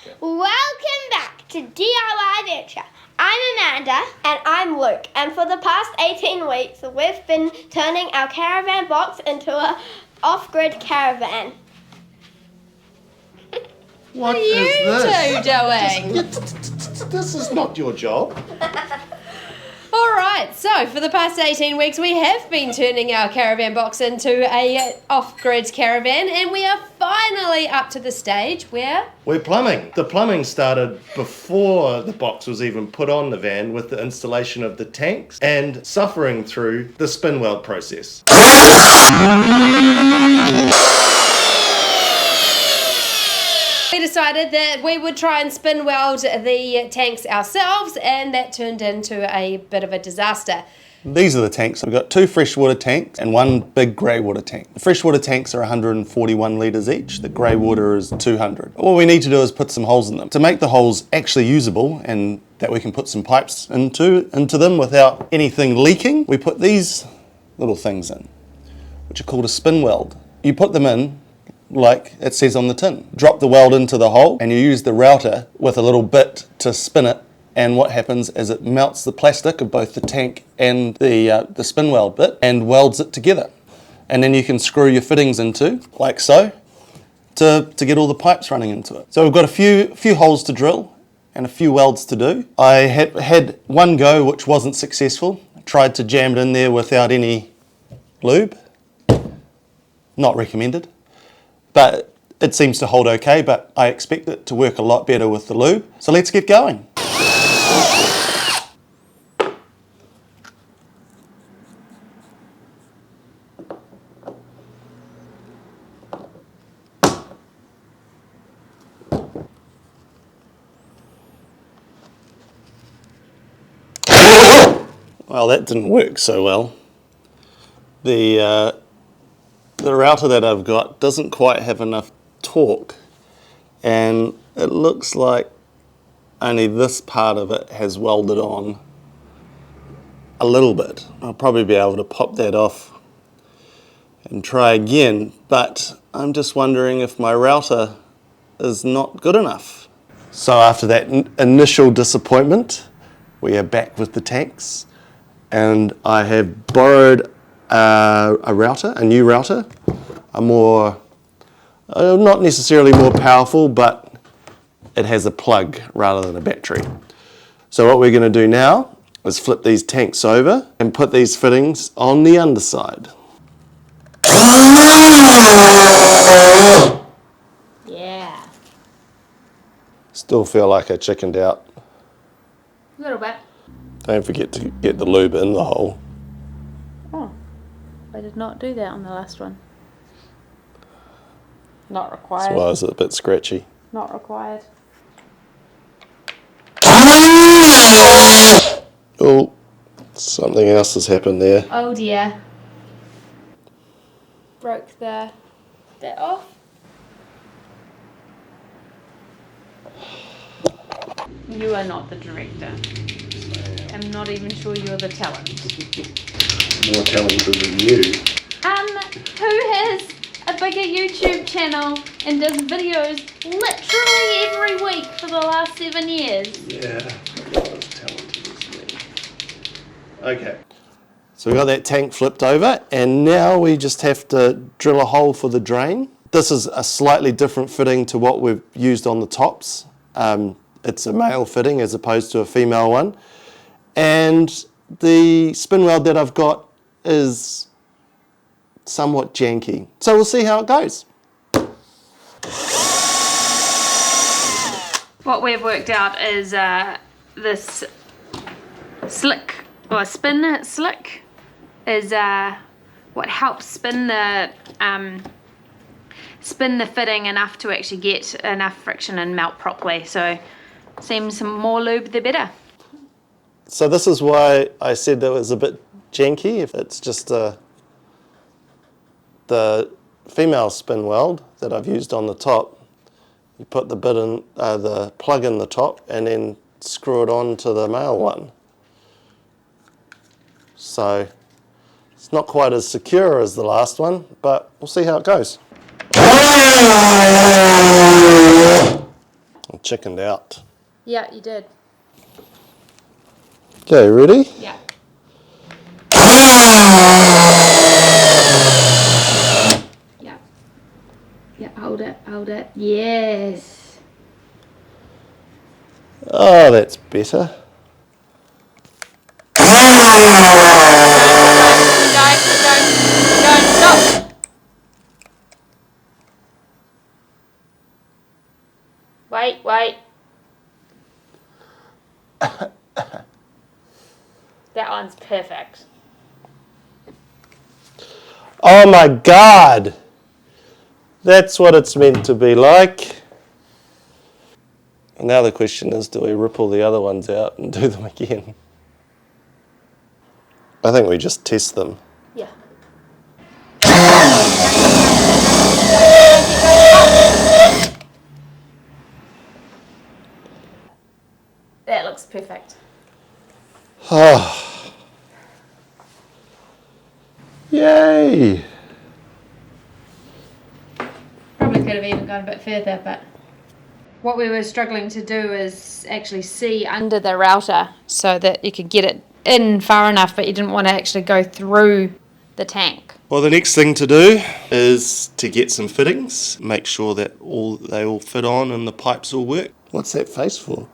Welcome back to DIY Adventure. I'm Amanda. And I'm Luke. And for the past 18 weeks, we've been turning our caravan box into a off-grid caravan. What are is you this? two doing? This is not your job. Alright, so for the past 18 weeks we have been turning our caravan box into a off-grid caravan, and we are finally up to the stage where... We're plumbing. The plumbing started before the box was even put on the van with the installation of the tanks and suffering through the spin weld process. We decided that we would try and spin weld the tanks ourselves, and that turned into a bit of a disaster. These are the tanks. We've got 2 freshwater tanks and 1 big grey water tank. The freshwater tanks are 141 litres each, the grey water is 200. What we need to do is put some holes in them. To make the holes actually usable and that we can put some pipes into them without anything leaking, we put these little things in, which are called a spin weld. You put them in like it says on the tin. Drop the weld into the hole and you use the router with a little bit to spin it, and what happens is it melts the plastic of both the tank and the spin weld bit and welds it together. And then you can screw your fittings into, like so, to get all the pipes running into it. So we've got a few holes to drill and a few welds to do. I had one go which wasn't successful. I tried to jam it in there without any lube. Not recommended. But it seems to hold okay, but I expect it to work a lot better with the lube. So let's get going. Well, that didn't work so well. The router that I've got doesn't quite have enough torque, and it looks like only this part of it has welded on a little bit. I'll probably be able to pop that off and try again, but I'm just wondering if my router is not good enough. So after that initial disappointment, we are back with the tanks, and I have borrowed a new router, a more, not necessarily more powerful, but it has a plug rather than a battery. So what we're going to do now is flip these tanks over and put these fittings on the underside. Yeah. Still feel like I chickened out. A little bit. Don't forget to get the lube in the hole. Oh, I did not do that on the last one. Not required. That's why it's a bit scratchy. Not required. Oh, something else has happened there. Oh dear. Broke that off. You are not the director. I'm not even sure you're the talent. More talented than you. Who has a bigger YouTube channel and does videos literally every week for the last 7 years? Yeah, not as talented as me. Okay. So we got that tank flipped over, and now we just have to drill a hole for the drain. This is a slightly different fitting to what we've used on the tops. It's a male fitting as opposed to a female one. And the spin weld that I've got is somewhat janky. So we'll see how it goes. What we've worked out is this slick, or spin slick, is what helps spin the fitting enough to actually get enough friction and melt properly. So seems some more lube the better. So this is why I said it was a bit janky. If it's just the female spin weld that I've used on the top, you put the bit in, the plug in the top, and then screw it on to the male one. So it's not quite as secure as the last one, but we'll see how it goes. I chickened out. Yeah, you did. Okay, ready? Yeah. Yeah. Yeah, hold it. Yes. Oh, that's better. Don't stop. Wait. That one's perfect. Oh my God! That's what it's meant to be like. And now the question is, do we rip all the other ones out and do them again? I think we just test them. Yeah. That looks perfect. Oh. Yay! Probably could have even gone a bit further, but what we were struggling to do is actually see under the router so that you could get it in far enough, but you didn't want to actually go through the tank. Well, the next thing to do is to get some fittings, make sure that they all fit on and the pipes all work. What's that face for?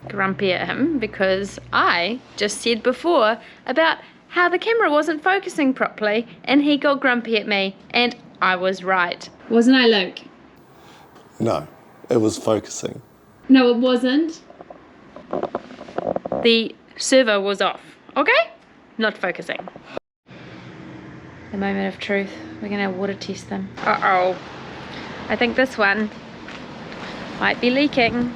Grumpy at him because I just said before about how the camera wasn't focusing properly, and he got grumpy at me, and I was right. Wasn't I, Luke? No, it was focusing. No, it wasn't. The servo was off, okay? Not focusing. The moment of truth. We're gonna water test them. Uh-oh. I think this one might be leaking.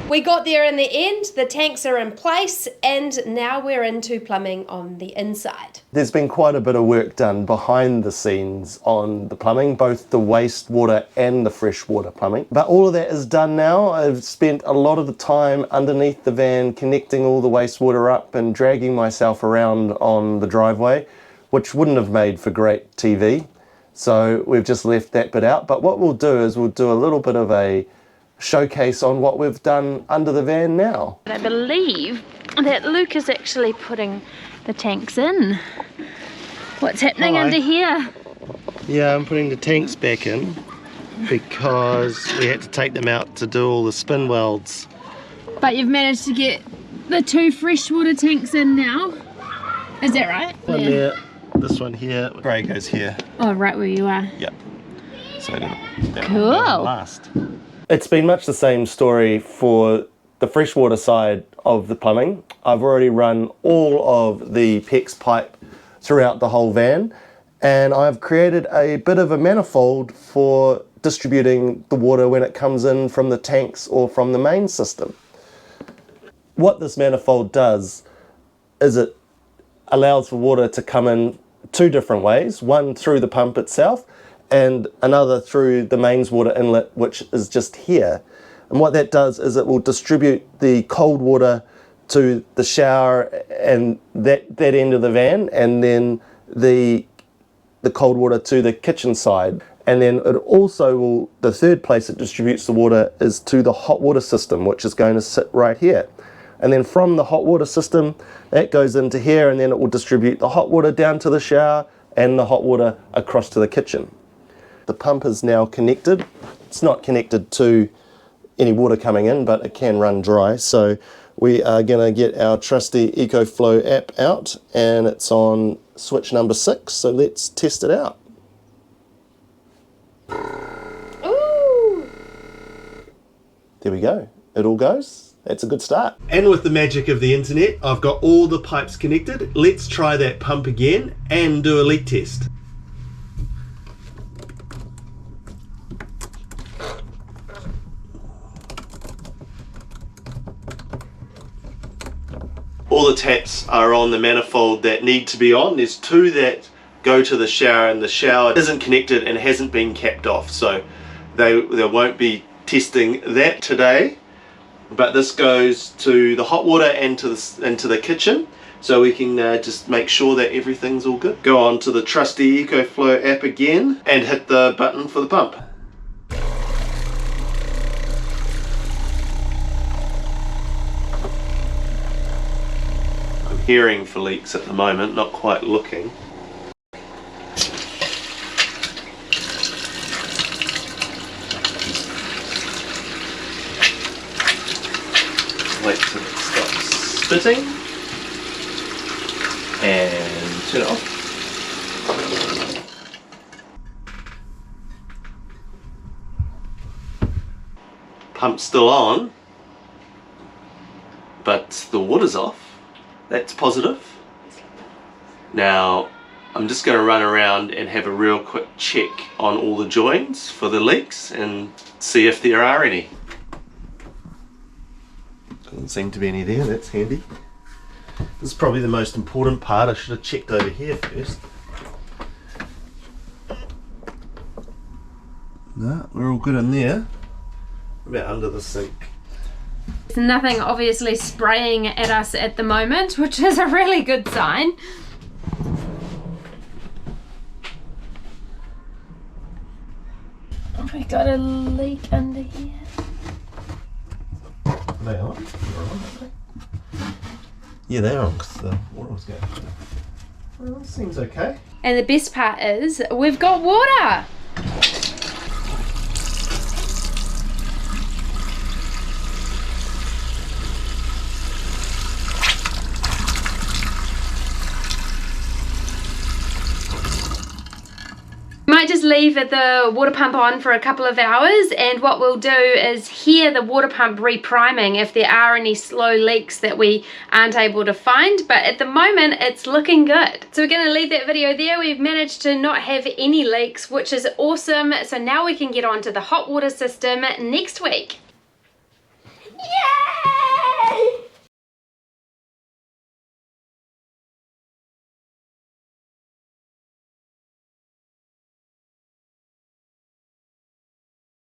We got there in the end, the tanks are in place, and now we're into plumbing on the inside. There's been quite a bit of work done behind the scenes on the plumbing, both the wastewater and the freshwater plumbing. But all of that is done now. I've spent a lot of the time underneath the van connecting all the wastewater up and dragging myself around on the driveway, which wouldn't have made for great TV. So we've just left that bit out. But what we'll do is we'll do a little bit of a showcase on what we've done under the van now. I believe that Luke is actually putting the tanks in. What's happening under here? Yeah, I'm putting the tanks back in because we had to take them out to do all the spin welds. But you've managed to get the 2 freshwater tanks in now. Is that right? One there, this one here. Grey goes here. Oh, right where you are. Yep. So that Cool. will last. It's been much the same story for the freshwater side of the plumbing. I've already run all of the PEX pipe throughout the whole van, and I've created a bit of a manifold for distributing the water when it comes in from the tanks or from the main system. What this manifold does is it allows for water to come in 2 different ways, one through the pump itself and another through the mains water inlet, which is just here. And what that does is it will distribute the cold water to the shower and that end of the van, and then the cold water to the kitchen side. And then it also will, the third place it distributes the water is to the hot water system, which is going to sit right here. And then from the hot water system, that goes into here, and then it will distribute the hot water down to the shower and the hot water across to the kitchen. The pump is now connected. It's not connected to any water coming in, but it can run dry. So we are going to get our trusty EcoFlow app out, and it's on switch number 6. So let's test it out. Ooh! There we go. It all goes. That's a good start. And with the magic of the internet, I've got all the pipes connected. Let's try that pump again and do a leak test. All the taps are on the manifold that need to be on. There's 2 that go to the shower and the shower isn't connected and hasn't been capped off. So they won't be testing that today. But this goes to the hot water and into the kitchen, so we can just make sure that everything's all good. Go on to the trusty EcoFlow app again and hit the button for the pump. I'm hearing for leaks at the moment, not quite looking. Wait till it stops spitting and turn it off. Pump's still on, but the water's off. That's positive. Now I'm just going to run around and have a real quick check on all the joints for the leaks and see if there are any. Doesn't seem to be any there, that's handy. This is probably the most important part. I should have checked over here first. No, we're all good in there. What about under the sink? There's nothing obviously spraying at us at the moment, which is a really good sign. Have we got a leak under here? Are they on? They're on, aren't they? Yeah, they're on because the water was going. Well, that seems okay. And the best part is we've got water. Might just leave the water pump on for a couple of hours, and what we'll do is hear the water pump repriming if there are any slow leaks that we aren't able to find, but at the moment it's looking good. So we're going to leave that video there. We've managed to not have any leaks, which is awesome. So now we can get on to the hot water system next week. Yeah!